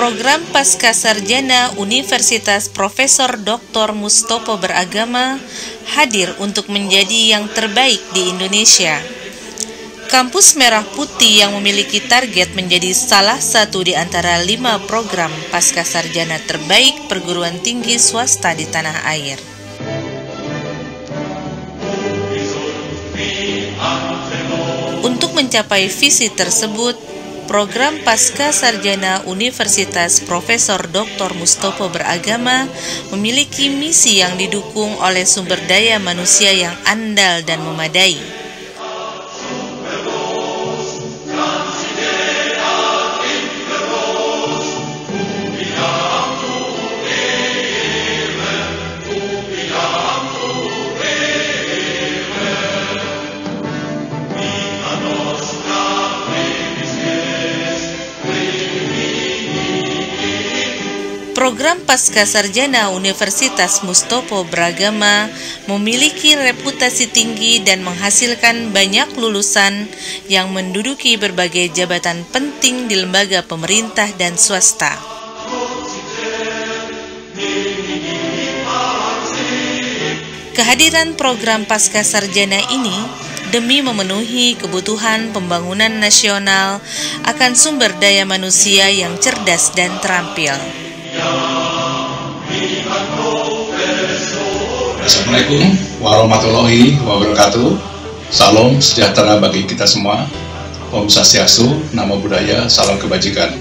Program Pascasarjana Universitas Profesor Dr. Mustopo Beragama hadir untuk menjadi yang terbaik di Indonesia. Kampus Merah Putih yang memiliki target menjadi salah satu di antara 5 program Pascasarjana terbaik perguruan tinggi swasta di tanah air. Untuk mencapai visi tersebut, program Pascasarjana Universitas Profesor Dr. Mustopo Beragama memiliki misi yang didukung oleh sumber daya manusia yang andal dan memadai. Program Pascasarjana Universitas Mustopo Beragama memiliki reputasi tinggi dan menghasilkan banyak lulusan yang menduduki berbagai jabatan penting di lembaga pemerintah dan swasta. Kehadiran program Pascasarjana ini demi memenuhi kebutuhan pembangunan nasional akan sumber daya manusia yang cerdas dan terampil. Assalamualaikum warahmatullahi wabarakatuh. Salam sejahtera bagi kita semua. Om Swastiastu, Namo Buddhaya, salam kebajikan.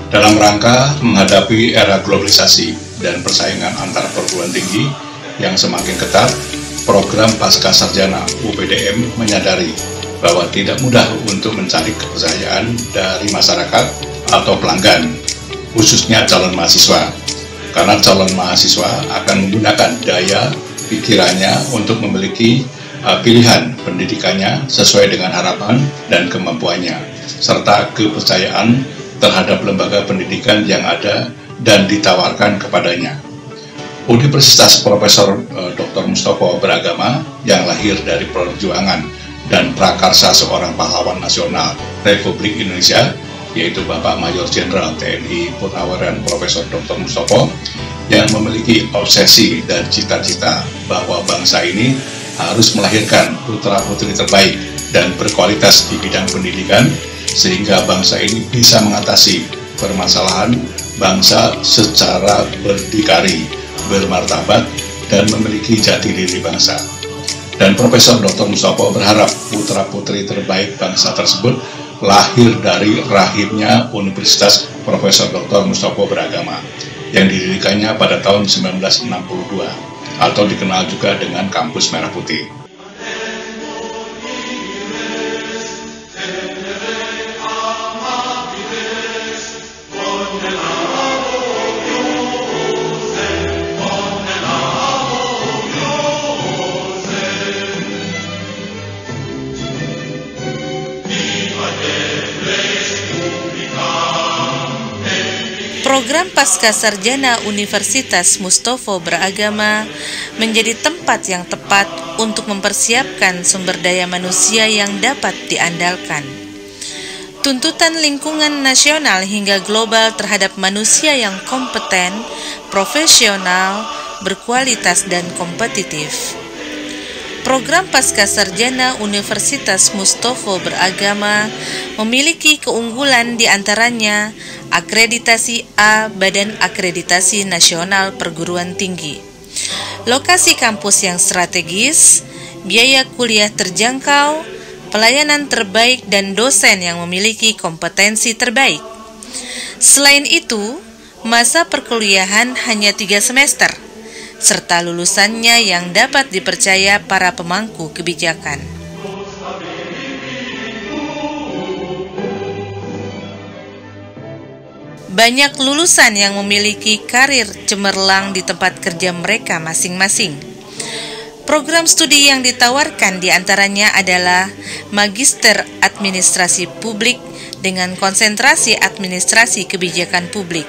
Dalam rangka menghadapi era globalisasi dan persaingan antar perguruan tinggi yang semakin ketat, program Pascasarjana UPDM menyadari bahwa tidak mudah untuk mencari kepercayaan dari masyarakat atau pelanggan, khususnya calon mahasiswa, karena calon mahasiswa akan menggunakan daya pikirannya untuk memiliki pilihan pendidikannya sesuai dengan harapan dan kemampuannya, serta kepercayaan terhadap lembaga pendidikan yang ada dan ditawarkan kepadanya. Universitas Profesor Dr. Mustopo Beragama yang lahir dari perjuangan dan prakarsa seorang pahlawan nasional Republik Indonesia, yaitu Bapak Mayor Jenderal TNI Purnawirawan Profesor Dr. Mustopo, yang memiliki obsesi dan cita-cita bahwa bangsa ini harus melahirkan putra-putri terbaik dan berkualitas di bidang pendidikan, sehingga bangsa ini bisa mengatasi permasalahan bangsa secara berdikari, bermartabat, dan memiliki jati diri bangsa. Dan Profesor Dr. Mustopo berharap putra-putri terbaik bangsa tersebut lahir dari rahimnya Universitas Profesor Dr. Mustopo Beragama yang didirikannya pada tahun 1962 atau dikenal juga dengan Kampus Merah Putih. Program Pascasarjana Universitas Mustopo Beragama menjadi tempat yang tepat untuk mempersiapkan sumber daya manusia yang dapat diandalkan. Tuntutan lingkungan nasional hingga global terhadap manusia yang kompeten, profesional, berkualitas, dan kompetitif. Program Pascasarjana Universitas Mustopo Beragama memiliki keunggulan di antaranya akreditasi A Badan Akreditasi Nasional Perguruan Tinggi, lokasi kampus yang strategis, biaya kuliah terjangkau, pelayanan terbaik, dan dosen yang memiliki kompetensi terbaik. Selain itu, masa perkuliahan hanya 3 semester, serta lulusannya yang dapat dipercaya para pemangku kebijakan. Banyak lulusan yang memiliki karir cemerlang di tempat kerja mereka masing-masing. Program studi yang ditawarkan diantaranya adalah Magister Administrasi Publik dengan konsentrasi administrasi kebijakan publik,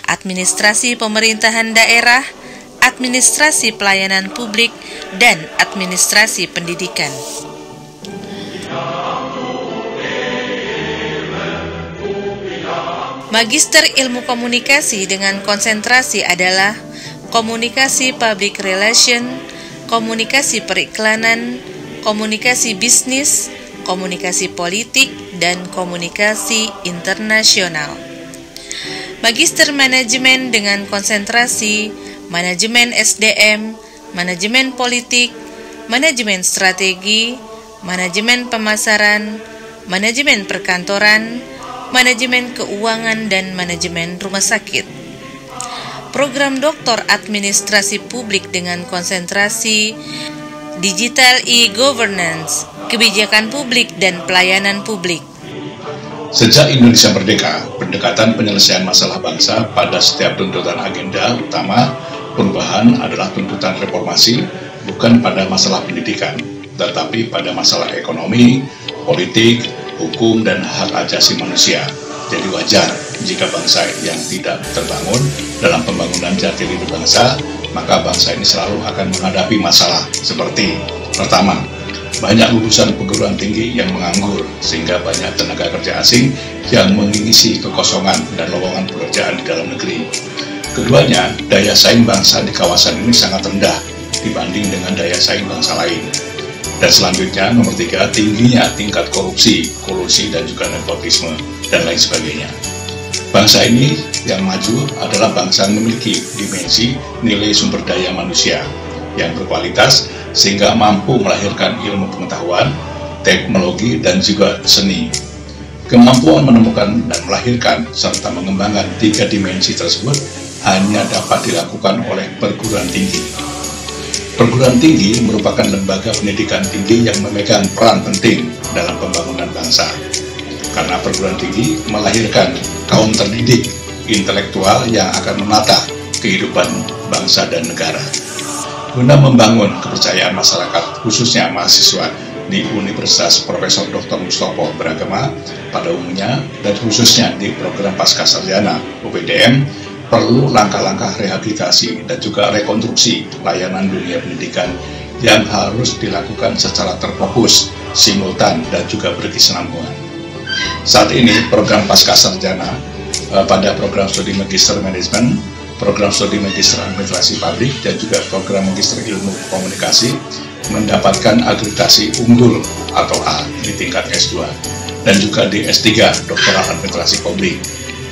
administrasi pemerintahan daerah, administrasi pelayanan publik, dan administrasi pendidikan. Magister Ilmu Komunikasi dengan konsentrasi adalah Komunikasi Public Relation, Komunikasi Periklanan, Komunikasi Bisnis, Komunikasi Politik, dan Komunikasi Internasional. Magister Manajemen dengan konsentrasi Manajemen SDM, Manajemen Politik, Manajemen Strategi, Manajemen Pemasaran, Manajemen Perkantoran, Manajemen Keuangan, dan Manajemen Rumah Sakit. Program Doktor Administrasi Publik dengan konsentrasi Digital E-Governance, Kebijakan Publik dan Pelayanan Publik. Sejak Indonesia merdeka, pendekatan penyelesaian masalah bangsa pada setiap tuntutan agenda utama perubahan adalah tuntutan reformasi, bukan pada masalah pendidikan, tetapi pada masalah ekonomi, politik, hukum, dan hak asasi manusia. Jadi wajar jika bangsa yang tidak terbangun dalam pembangunan jati diri bangsa, maka bangsa ini selalu akan menghadapi masalah seperti: pertama, banyak lulusan perguruan tinggi yang menganggur sehingga banyak tenaga kerja asing yang mengisi kekosongan dan lowongan pekerjaan di dalam negeri. Keduanya, daya saing bangsa di kawasan ini sangat rendah dibanding dengan daya saing bangsa lain. Dan selanjutnya, nomor 3, tingginya tingkat korupsi, kolusi, dan juga nepotisme, dan lain sebagainya. Bangsa ini yang maju adalah bangsa yang memiliki dimensi nilai sumber daya manusia yang berkualitas sehingga mampu melahirkan ilmu pengetahuan, teknologi, dan juga seni. Kemampuan menemukan dan melahirkan serta mengembangkan 3 dimensi tersebut hanya dapat dilakukan oleh perguruan tinggi. Perguruan tinggi merupakan lembaga pendidikan tinggi yang memegang peran penting dalam pembangunan bangsa. Karena perguruan tinggi melahirkan kaum terdidik, intelektual yang akan menata kehidupan bangsa dan negara. Guna membangun kepercayaan masyarakat, khususnya mahasiswa di Universitas Profesor Dr. Mustopo Beragama pada umumnya dan khususnya di program Pascasarjana UPDM, perlu langkah-langkah rehabilitasi dan juga rekonstruksi layanan dunia pendidikan yang harus dilakukan secara terfokus, simultan, dan juga berkesinambungan. Saat ini program Pascasarjana pada program studi Magister Manajemen, program studi Magister Administrasi Publik, dan juga program Magister Ilmu Komunikasi mendapatkan akreditasi unggul atau A di tingkat S2 dan juga di S3 Doktoral Administrasi Publik,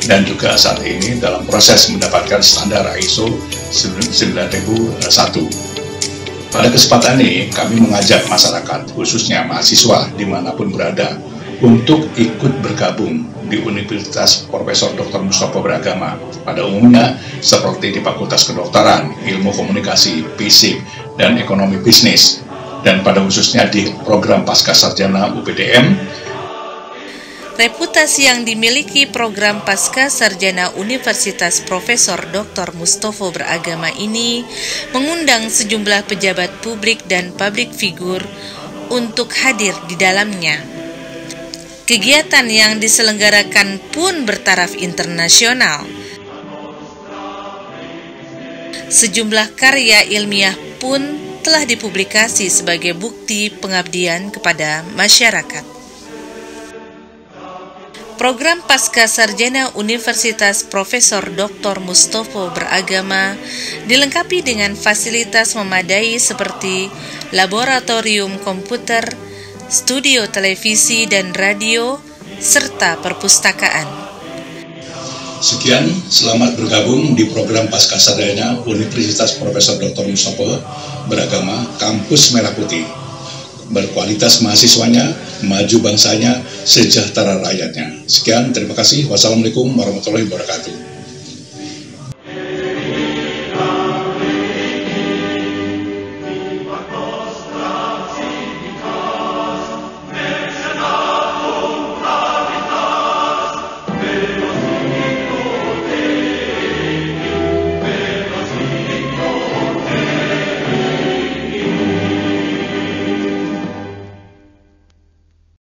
dan juga saat ini dalam proses mendapatkan standar ISO 9001. Pada kesempatan ini, kami mengajak masyarakat, khususnya mahasiswa dimanapun berada, untuk ikut bergabung di Universitas Profesor Dr. Mustopo Beragama, pada umumnya seperti di Fakultas Kedokteran, Ilmu Komunikasi, FISIP, dan Ekonomi Bisnis, dan pada khususnya di program Pascasarjana UPDM. Reputasi yang dimiliki program Pascasarjana Universitas Profesor Dr. Mustopo Beragama ini mengundang sejumlah pejabat publik dan public figure untuk hadir di dalamnya. Kegiatan yang diselenggarakan pun bertaraf internasional. Sejumlah karya ilmiah pun telah dipublikasi sebagai bukti pengabdian kepada masyarakat. Program Pascasarjana Universitas Profesor Dr. Mustopo Beragama dilengkapi dengan fasilitas memadai seperti laboratorium komputer, studio televisi dan radio, serta perpustakaan. Sekian, selamat bergabung di program Pascasarjana Universitas Profesor Dr. Mustopo Beragama Kampus Merah Putih. Berkualitas mahasiswanya, maju bangsanya, sejahtera rakyatnya. Sekian, terima kasih. Wassalamualaikum warahmatullahi wabarakatuh.